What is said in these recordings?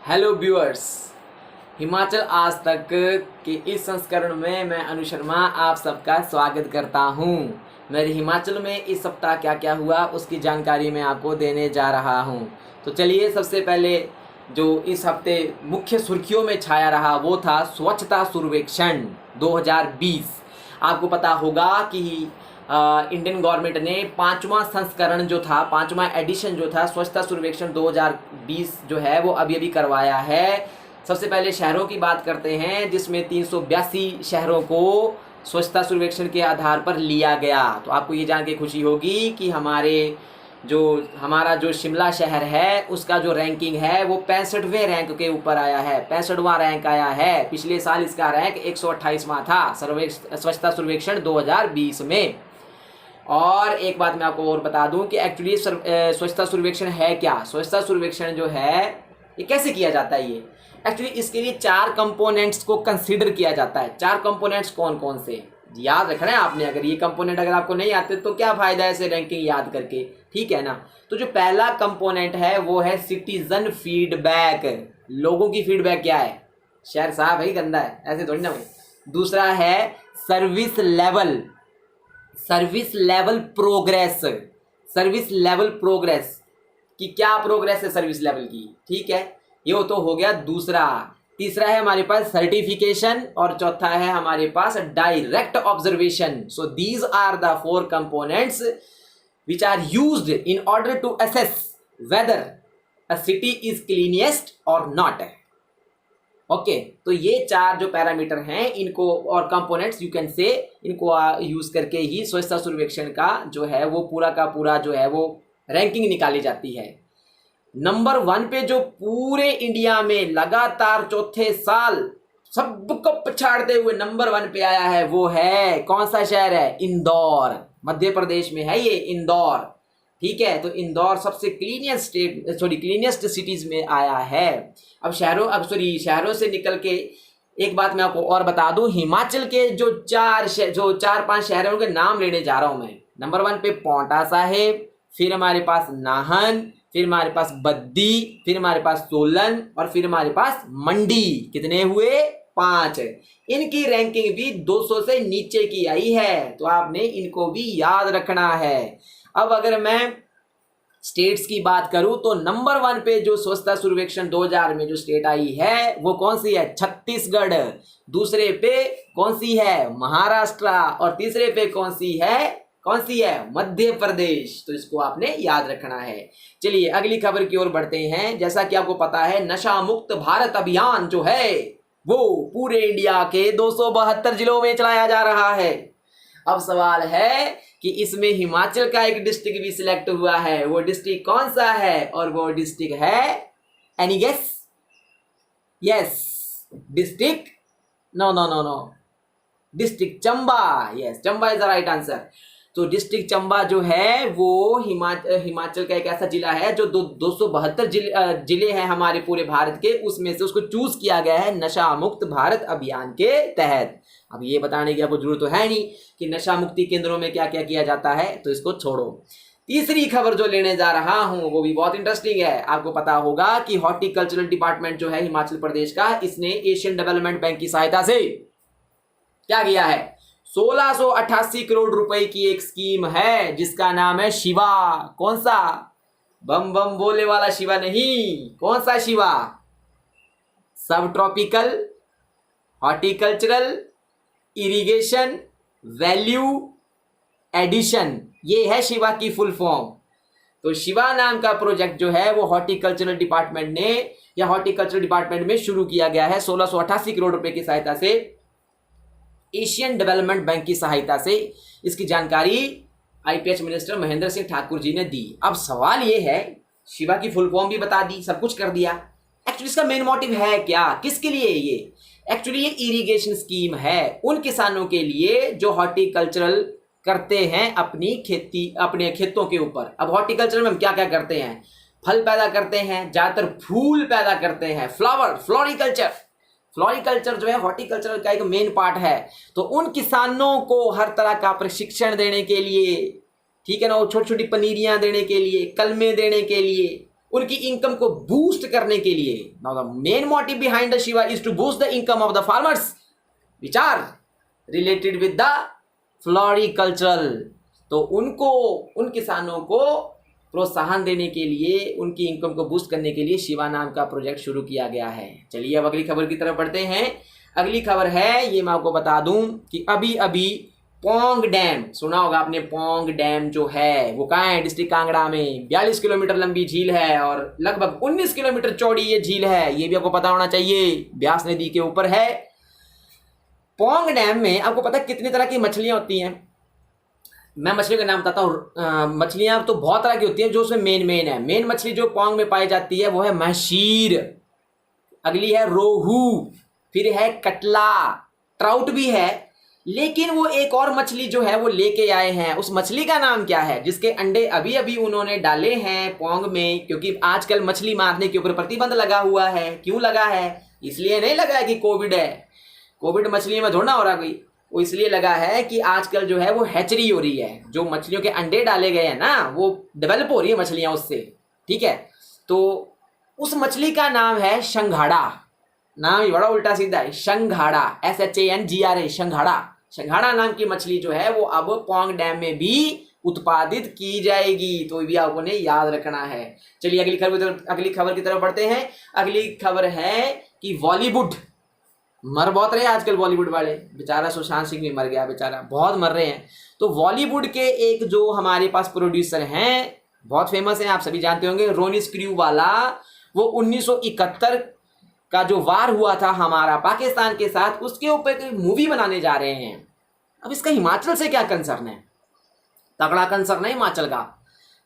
Hello viewers, Himachal आज तक के इस संस्करण में मैं अनु शर्मा आप सबका स्वागत करता हूं। मेरे हिमाचल में इस सप्ताह क्या क्या हुआ उसकी जानकारी मैं आपको देने जा रहा हूं। तो चलिए, सबसे पहले जो इस हफ्ते मुख्य सुर्खियों में छाया रहा वो था स्वच्छता सर्वेक्षण 2020। आपको पता होगा कि इंडियन गवर्नमेंट ने पांचवा संस्करण जो था, पांचवा एडिशन जो था स्वच्छता सर्वेक्षण 2020 जो है वो अभी अभी करवाया है। सबसे पहले शहरों की बात करते हैं, जिसमें 382 शहरों को स्वच्छता सर्वेक्षण के आधार पर लिया गया। तो आपको ये जान के खुशी होगी कि हमारा जो शिमला शहर है उसका जो रैंकिंग है वो 65वें रैंक के ऊपर आया है, 65वां रैंक आया है। पिछले साल इसका रैंक 128वां था स्वच्छता सर्वेक्षण 2020 में। और एक बात मैं आपको और बता दूं कि एक्चुअली स्वच्छता सर्वेक्षण है क्या। स्वच्छता सर्वेक्षण जो है ये कैसे किया जाता है, ये एक्चुअली इसके लिए 4 कंपोनेंट्स को कंसीडर किया जाता है। 4 कंपोनेंट्स कौन कौन से याद रखना है आपने। अगर ये कंपोनेंट अगर आपको नहीं आते तो क्या फायदा है इसे रैंकिंग याद करके, ठीक है ना। तो जो पहला कंपोनेंट है वो है सिटीजन फीडबैक। लोगों की फीडबैक क्या है, शहर साफ है गंदा है, ऐसे थोड़ी ना भाई। दूसरा है service level progress. Service level progress कि क्या प्रोग्रेस है सर्विस लेवल की, ठीक है, ये तो हो गया दूसरा। तीसरा है हमारे पास सर्टिफिकेशन और चौथा है हमारे पास direct observation. So these are the 4 components which are used in order to assess whether a city is cleanest or not. Okay तो ये 4 जो पैरामीटर हैं इनको और कंपोनेंट्स यू कैन से, इनको यूज करके ही स्वच्छता सर्वेक्षण का जो है वो पूरा का पूरा जो है वो रैंकिंग निकाली जाती है। नंबर 1 पे जो पूरे इंडिया में लगातार चौथे साल सबको पछाड़ते हुए नंबर 1 पे आया है वो है कौन सा शहर है, इंदौर। मध्य प्रदेश में है ये इंदौर, ठीक है। तो इंदौर सबसे क्लीनियस्ट सिटीज में आया है। अब शहरों से निकल के एक बात मैं आपको और बता दूं, हिमाचल के जो 4-5 शहर हैं उनके नाम लेने जा रहा हूं मैं। नंबर 1 पे पांवटा साहिब, फिर हमारे पास नाहन, फिर हमारे पास बद्दी, फिर हमारे पास सोलन और फिर हमारे पास मंडी। कितने हुए, 5। इनकी रैंकिंग भी 200 से नीचे की आई है, तो आपने इनको भी याद रखना है। अब अगर मैं स्टेट्स की बात करूं तो नंबर 1 पे जो स्वच्छता सर्वेक्षण 2000 में जो स्टेट आई है वो कौन सी है, छत्तीसगढ़। दूसरे पे कौन सी है, महाराष्ट्र। और तीसरे पे कौन सी है, मध्य प्रदेश। तो इसको आपने याद रखना है। चलिए अगली खबर की ओर बढ़ते हैं। जैसा कि आपको पता है नशा मुक्त भारत अभियान जो है वो पूरे इंडिया के 272 जिलों में चलाया जा रहा है। अब सवाल है कि इसमें हिमाचल का एक डिस्ट्रिक्ट भी सिलेक्ट हुआ है। वो डिस्ट्रिक्ट कौन सा है, और वो डिस्ट्रिक्ट है, any guess? Yes, district no, district Chamba. Yes, Chamba is the right answer. तो डिस्ट्रिक्ट चंबा जो है वो हिमाचल का एक ऐसा जिला है जो 272 जिले हैं हमारे पूरे भारत के, उसमें से उसको चूज किया गया है नशा मुक्त भारत अभियान के तहत। अब ये बताने की आपको जरूरत तो है नहीं कि नशा मुक्ति केंद्रों में क्या क्या किया जाता है, तो इसको छोड़ो। तीसरी खबर जो लेने जा रहा हूं वो भी बहुत इंटरेस्टिंग है। आपको पता होगा कि हॉर्टिकल्चरल डिपार्टमेंट जो है हिमाचल प्रदेश का, इसने एशियन डेवलपमेंट बैंक की सहायता से क्या किया है, 1688 करोड़ रुपए की एक स्कीम है जिसका नाम है शिवा। कौन सा, बम बम बोले वाला शिवा नहीं, कौन सा शिवा, सब tropical horticultural irrigation value addition, ये है शिवा की फुल फॉर्म। तो शिवा नाम का प्रोजेक्ट जो है वो हॉर्टिकल्चरल डिपार्टमेंट में शुरू किया गया है 1688 करोड़ रुपए की सहायता से, एशियन डेवलपमेंट बैंक की सहायता से। इसकी जानकारी आईपीएच मिनिस्टर महेंद्र सिंह ठाकुर जी ने दी। अब सवाल ये है, शिवा की फुल फॉर्म भी बता दी, सब कुछ कर दिया, एक्चुअली इसका मेन मोटिव है क्या, किसके लिए ये? एक्चुअली ये इरिगेशन स्कीम है उन किसानों के लिए जो हॉर्टिकल्चरल करते हैं अपने खेतों के ऊपर। अब हॉर्टिकल्चर में हम क्या क्या करते हैं, फल पैदा करते हैं, ज्यादातर फूल पैदा करते हैं, फ्लोरिकल्चर जो है हॉर्टिकल्चर का एक मेन पार्ट है। तो उन किसानों को हर तरह का प्रशिक्षण देने के लिए, ठीक है ना, वो छोटी छोटी पनीरियां देने के लिए, कलमे देने के लिए, उनकी इनकम को बूस्ट करने के लिए। Now the main motive behind the Shiva is to boost the income of the farmers which are related with the floricultural. तो उनको, उन किसानों को प्रोत्साहन देने के लिए, उनकी इनकम को बूस्ट करने के लिए शिवा नाम का प्रोजेक्ट शुरू किया गया है। चलिए अब अगली खबर की तरफ बढ़ते हैं। अगली खबर है, ये मैं आपको बता दूं कि अभी अभी पोंग डैम, सुना होगा आपने, पोंग डैम जो है वो कहाँ है, डिस्ट्रिक्ट कांगड़ा में। 42 किलोमीटर लंबी झील है और लगभग 19 किलोमीटर चौड़ी ये झील है, ये भी आपको पता होना चाहिए, ब्यास नदी के ऊपर है। पोंग डैम में आपको पता है कितनी तरह की मछलियां होती हैं? मैं मछलियों का नाम बताता हूँ। मछलियां तो बहुत तरह की होती हैं, जो उसमें मेन है। मेन मछली जो पोंग में पाई जाती है वो है महशीर, अगली है रोहू, फिर है कटला, ट्राउट भी है। लेकिन वो एक और मछली जो है वो लेके आए हैं, उस मछली का नाम क्या है, जिसके अंडे अभी अभी उन्होंने डाले हैं पोंग में, क्योंकि आजकल मछली मारने के ऊपर प्रतिबंध लगा हुआ है। क्यों लगा है? इसलिए नहीं लगा है कि कोविड है, कोविड मछली में थोड़ा हो रहा कोई, वो इसलिए लगा है कि आजकल जो है वो हैचरी हो रही है, जो मछलियों के अंडे डाले गए हैं ना, वो डेवलप हो रही है मछलियां उससे, ठीक है। तो उस मछली का नाम है शंघाड़ा, नाम ही बड़ा उल्टा सीधा है, शंघाड़ा, SHANGRA, शंघाड़ा। शंघाड़ा नाम की मछली जो है वो अब पोंग डैम में भी उत्पादित की जाएगी, तो भी आपको ने याद रखना है। चलिए अगली खबर की तरफ बढ़ते हैं। अगली खबर है कि बॉलीवुड मर बहुत रहे आजकल, बॉलीवुड वाले, बेचारा सुशांत सिंह भी मर गया, बेचारा बहुत मर रहे हैं। तो बॉलीवुड के एक जो हमारे पास प्रोड्यूसर हैं, बहुत फेमस हैं, आप सभी जानते होंगे, रोनी स्क्रू वाला, वो 1971 का जो वार हुआ था हमारा पाकिस्तान के साथ, उसके ऊपर एक मूवी बनाने जा रहे हैं। अब इसका हिमाचल से क्या कंसर्न है? तगड़ा कंसर्न है हिमाचल का।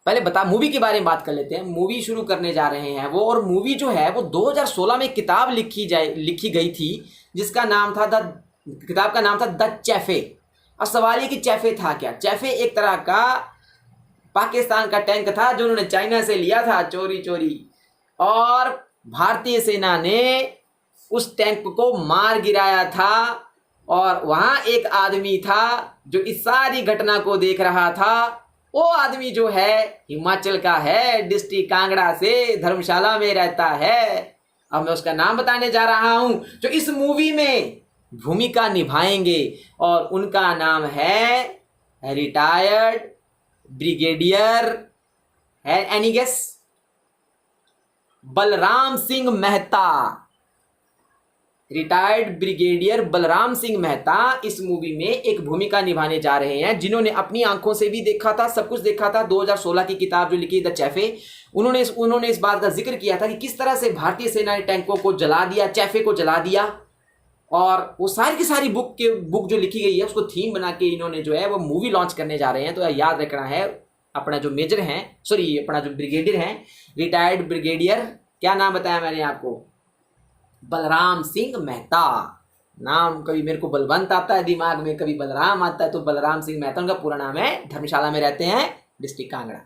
पहले बता, मूवी के बारे में बात कर लेते हैं। मूवी शुरू करने जा रहे हैं वो, और मूवी जो है वो 2016 में किताब लिखी गई थी, जिसका नाम था किताब का नाम था द चैफे। और सवाल ये कि चैफे था क्या? चैफे एक तरह का पाकिस्तान का टैंक था जो उन्होंने चाइना से लिया था चोरी, और भारतीय सेना ने उस टैंक को मार गिराया था। और वहां एक आदमी था जो इस सारी घटना को देख रहा था। वो आदमी जो है हिमाचल का है, डिस्ट्रिक्ट कांगड़ा से, धर्मशाला में रहता है। अब मैं उसका नाम बताने जा रहा हूं जो इस मूवी में भूमिका निभाएंगे, और उनका नाम है रिटायर्ड ब्रिगेडियर, है any guess? Balram Singh Mehta. Retired brigadier Balram Singh Mehta इस मूवी में एक भूमिका निभाने जा रहे हैं, जिन्होंने अपनी आंखों से भी देखा था, सब कुछ देखा था। 2016 की किताब जो लिखी द चैफे, उन्होंने इस बात का जिक्र किया था कि किस तरह से भारतीय सेना ने टैंकों को जला दिया, चैफे को जला दिया। और वो सारी की सारी बुक जो लिखी गई है उसको थीम बना के इन्होंने जो है वो मूवी लॉन्च करने जा रहे हैं। तो याद रखना है, अपना जो मेजर हैं, सॉरी अपना जो ब्रिगेडियर हैं, रिटायर्ड ब्रिगेडियर, क्या नाम बताया मैंने आपको? बलराम सिंह मेहता। नाम कभी मेरे को बलवंत आता है दिमाग में, कभी बलराम आता है, तो बलराम सिंह मेहता उनका पूरा नाम है। धर्मशाला में रहते हैं, डिस्ट्रिक्ट कांगड़ा।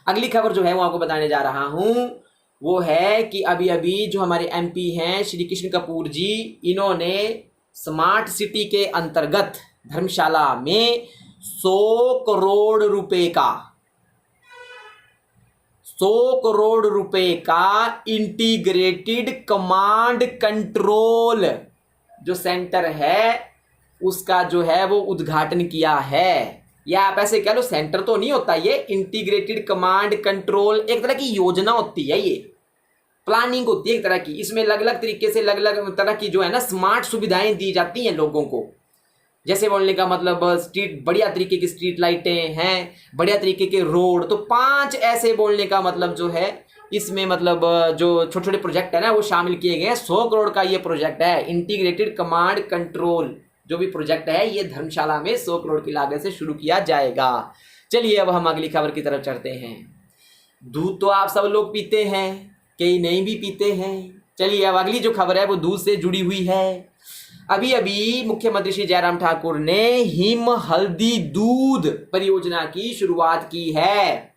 अगली खबर जो है वो आपको बताने जा रहा हूं, वो है कि अभी अभी जो हमारे MP हैं श्री कृष्ण कपूर जी, इन्होंने स्मार्ट सिटी के अंतर्गत धर्मशाला में 100 करोड़ रुपए का इंटीग्रेटेड कमांड कंट्रोल जो सेंटर है उसका जो है वो उद्घाटन किया है। या आप ऐसे कह लो, सेंटर तो नहीं होता ये, इंटीग्रेटेड कमांड कंट्रोल एक तरह की योजना होती है, ये प्लानिंग होती है एक तरह की। इसमें अलग अलग तरीके से अलग अलग तरह की जो है ना स्मार्ट सुविधाएं दी जाती हैं लोगों को। जैसे बोलने का मतलब स्ट्रीट, बढ़िया तरीके की स्ट्रीट लाइटें हैं, बढ़िया तरीके के रोड। तो 5 ऐसे बोलने का मतलब जो है इसमें मतलब जो छोटे छोटे प्रोजेक्ट है ना वो शामिल किए गए हैं। 100 करोड़ का ये प्रोजेक्ट है, इंटीग्रेटेड कमांड कंट्रोल जो भी प्रोजेक्ट है ये धर्मशाला में 100 करोड़ की लागत से शुरू किया जाएगा। चलिए अब हम अगली खबर की तरफ चलते हैं। दूध तो आप सब लोग पीते हैं, कई नहीं भी पीते हैं। चलिए अब अगली जो खबर है वो दूध से जुड़ी हुई है। अभी अभी मुख्यमंत्री श्री जयराम ठाकुर ने हिम हल्दी दूध परियोजना की शुरुआत की है।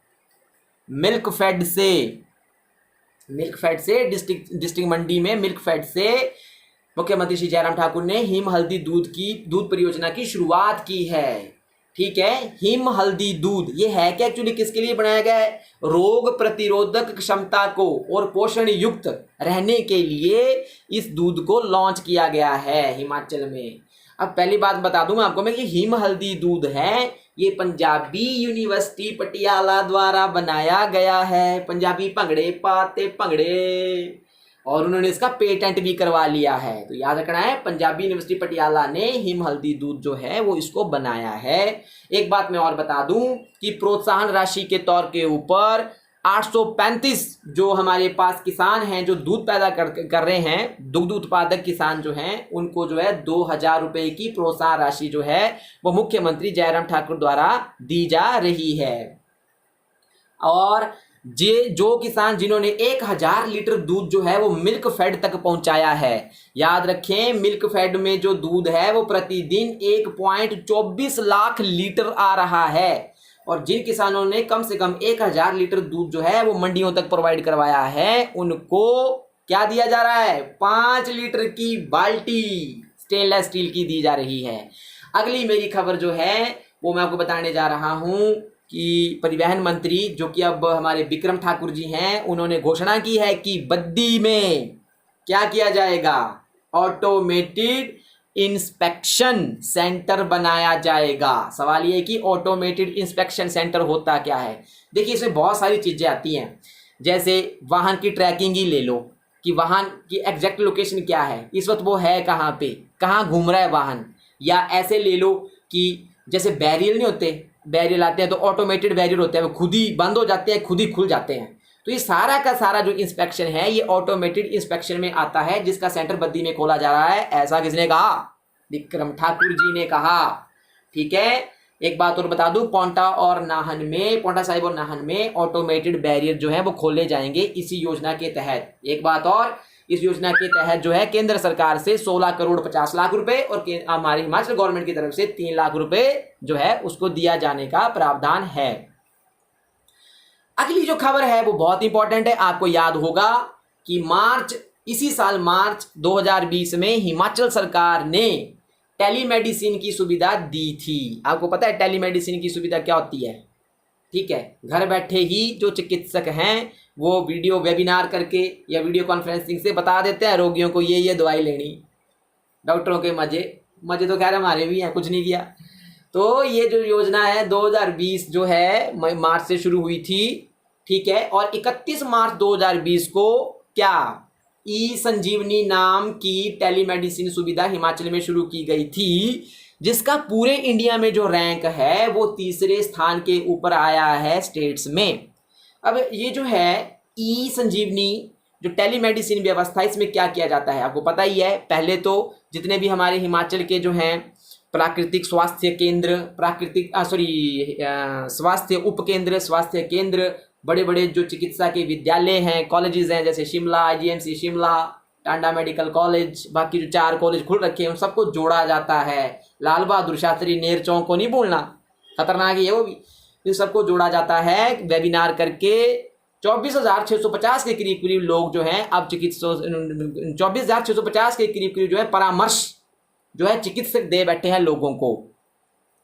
मिल्क फेड से डिस्ट्रिक्ट मंडी में मिल्क फेड से मुख्यमंत्री श्री जयराम ठाकुर ने हिम हल्दी दूध परियोजना की शुरुआत की है। ठीक है। हिम हल्दी दूध ये है क्या, एक्चुअली किसके लिए बनाया गया है, रोग प्रतिरोधक क्षमता को और पोषण युक्त रहने के लिए इस दूध को लॉन्च किया गया है हिमाचल में। अब पहली बात बता दूं आपको मैं, ये हिम हल्दी दूध है, ये पंजाबी यूनिवर्सिटी पटियाला द्वारा बनाया गया है। पंजाबी भंगड़े पाते भंगड़े, और उन्होंने इसका पेटेंट भी करवा लिया है। तो याद रखना है, पंजाबी यूनिवर्सिटी पटियाला ने हिम हल्दी दूध जो है वो इसको बनाया है। एक बात मैं और बता दूं कि प्रोत्साहन राशि के तौर के ऊपर 835 जो हमारे पास किसान हैं जो दूध पैदा कर रहे हैं, दुग्ध उत्पादक किसान जो हैं, उनको जो है 2000 रुपए की प्रोत्साहन राशि जो है वो मुख्यमंत्री जयराम ठाकुर द्वारा दी जा रही है। और जो किसान जिन्होंने 1000 लीटर दूध जो है वो मिल्क फेड तक पहुंचाया है, याद रखें मिल्क फेड में जो दूध है वो प्रतिदिन 1.24 लाख लीटर आ रहा है। और जिन किसानों ने कम से कम 1000 लीटर दूध जो है वो मंडियों तक प्रोवाइड करवाया है, उनको क्या दिया जा रहा है, 5 लीटर की बाल्टी स्टेनलेस स्टील की दी जा रही है। अगली मेरी खबर जो है वो मैं आपको बताने जा रहा हूं कि परिवहन मंत्री जो कि अब हमारे विक्रम ठाकुर जी हैं, उन्होंने घोषणा की है कि बद्दी में क्या किया जाएगा, ऑटोमेटेड इंस्पेक्शन सेंटर बनाया जाएगा। सवाल ये है कि ऑटोमेटेड इंस्पेक्शन सेंटर होता क्या है। देखिए इसमें बहुत सारी चीज़ें आती हैं, जैसे वाहन की ट्रैकिंग ही ले लो कि वाहन की एग्जैक्ट लोकेशन क्या है, इस वक्त वो है कहाँ पे, कहाँ घूम रहा है वाहन। या ऐसे ले लो कि जैसे बैरियर नहीं होते, बैरियर आते हैं तो ऑटोमेटेड बैरियर होते हैं, वो खुद ही बंद हो जाते हैं, खुद ही खुल जाते हैं। तो ये सारा का सारा जो इंस्पेक्शन है ये ऑटोमेटेड इंस्पेक्शन में आता है, जिसका सेंटर बद्दी में खोला जा रहा है। ऐसा किसने कहा, विक्रम ठाकुर जी ने कहा। ठीक है। एक बात और बता दूं, पोंटा और नाहन में, पोंटा साहिब और नाहन में ऑटोमेटेड बैरियर जो है वो खोले जाएंगे इसी योजना के तहत। एक बात और, इस योजना के तहत जो है केंद्र सरकार से 16 करोड़ 50 लाख रुपए और हमारी हिमाचल गवर्नमेंट की तरफ से 3 लाख रुपए जो है उसको दिया जाने का प्रावधान है। अगली जो खबर है वो बहुत इंपॉर्टेंट है। आपको याद होगा कि इसी साल मार्च 2020 में हिमाचल सरकार ने टेलीमेडिसिन की सुविधा दी थी। आपको पता है टेलीमेडिसिन की सुविधा क्या होती है, ठीक है। घर बैठे ही जो चिकित्सक हैं वो वीडियो वेबिनार करके या वीडियो कॉन्फ्रेंसिंग से बता देते हैं रोगियों को ये दवाई लेनी। डॉक्टरों के मजे तो खैर हमारे भी हैं, कुछ नहीं किया। तो ये जो योजना है 2020 जो है मार्च से शुरू हुई थी, ठीक है। और 31 मार्च 2020 को क्या ई संजीवनी नाम की टेलीमेडिसिन सुविधा हिमाचल में शुरू की गई थी, जिसका पूरे इंडिया में जो रैंक है वो 3रे स्थान के ऊपर आया है स्टेट्स में। अब ये जो है ई संजीवनी जो टेलीमेडिसिन व्यवस्था, इसमें क्या किया जाता है आपको पता ही है। पहले तो जितने भी हमारे हिमाचल के जो हैं प्राकृतिक स्वास्थ्य केंद्र, स्वास्थ्य उपकेंद्र, स्वास्थ्य केंद्र, बड़े बड़े जो चिकित्सा के विद्यालय हैं, कॉलेजेस हैं, जैसे Shimla IGMC Shimla, Tanda medical college, बाकी जो 4 कॉलेज खुल रखे हैं उन सबको जोड़ा जाता है। लाल बहादुर शास्त्री नेर चौक को नहीं भूलना, खतरनाक है वो भी। इन सबको जोड़ा जाता है वेबिनार करके। 24,650 के करीब करीब लोग जो हैं अब 24,650 के करीब करीब जो है परामर्श जो है चिकित्सक दे बैठे हैं लोगों को।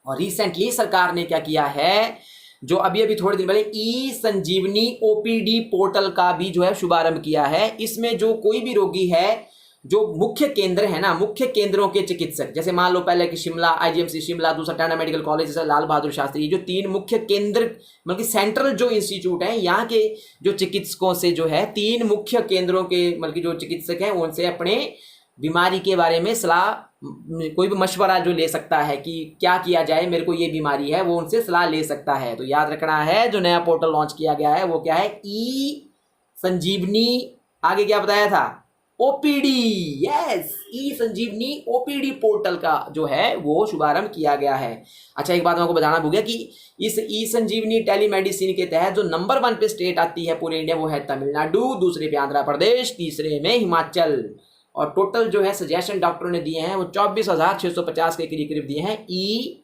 और रिसेंटली सरकार ने क्या किया है, जो अभी थोड़े दिन पहले ई संजीवनी OPD पोर्टल का भी जो है शुभारंभ किया है। इसमें जो कोई भी रोगी है, जो मुख्य केंद्र है ना, मुख्य केंद्रों के चिकित्सक, जैसे मान लो पहले कि शिमला IGMC शिमला, दूसरा टांडा मेडिकल कॉलेज, जैसे लाल बहादुर शास्त्री, जो 3 मुख्य केंद्र मतलब सेंट्रल जो इंस्टीट्यूट हैं, यहाँ के जो चिकित्सकों से जो है 3 मुख्य केंद्रों के मतलब जो चिकित्सक हैं उनसे अपने बीमारी के बारे में सलाह, कोई भी मशवरा जो ले सकता है कि क्या किया जाए, मेरे को ये बीमारी है, वो उनसे सलाह ले सकता है। तो याद रखना है जो नया पोर्टल लॉन्च किया गया है वो क्या है, ई संजीवनी, आगे क्या बताया था, OPD। यस, ई संजीवनी OPD पोर्टल का जो है वो शुभारंभ किया गया है। अच्छा, एक बात मैं आपको बताना भूल गया कि इस ई संजीवनी टेलीमेडिसिन के तहत जो नंबर 1 पे स्टेट आती है पूरे इंडिया वो है तमिलनाडु, दूसरे पे आंध्र प्रदेश, तीसरे में हिमाचल। और टोटल जो है सजेशन डॉक्टरों ने दिए हैं वो 24,650 के करीब दिए हैं। ई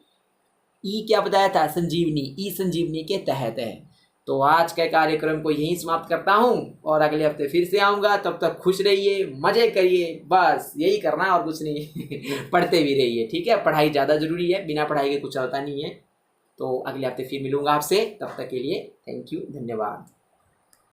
क्या बताया था, संजीवनी, ई संजीवनी के तहत है। तो आज के कार्यक्रम को यहीं समाप्त करता हूं और अगले हफ्ते फिर से आऊँगा। तब तक खुश रहिए, मज़े करिए, बस यही करना और कुछ नहीं। पढ़ते भी रहिए, ठीक है। पढ़ाई ज़्यादा ज़रूरी है, बिना पढ़ाई के कुछ चलता नहीं है। तो अगले हफ्ते फिर मिलूंगा आपसे, तब तक के लिए थैंक यू, धन्यवाद।